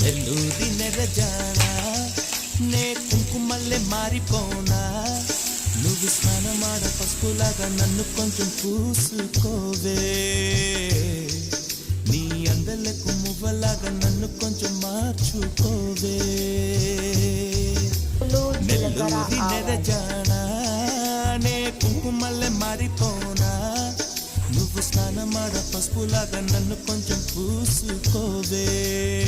నెల్లూరి నెరజానా నే కుంకుమల్లె మారిపోనా నువ్వు స్నానమాడ పసుపులాగా నన్ను కొంచెం పూసుకోవే నీ అందలకు మువ్వలాగా నన్ను కొంచెం మార్చుకోవే నెల్లూరి నెరజానా నే కుంకుమల్లె మారిపోనా నువ్వు స్నానమాడ పసుపులాగా నన్ను కొంచెం పూసుకోవే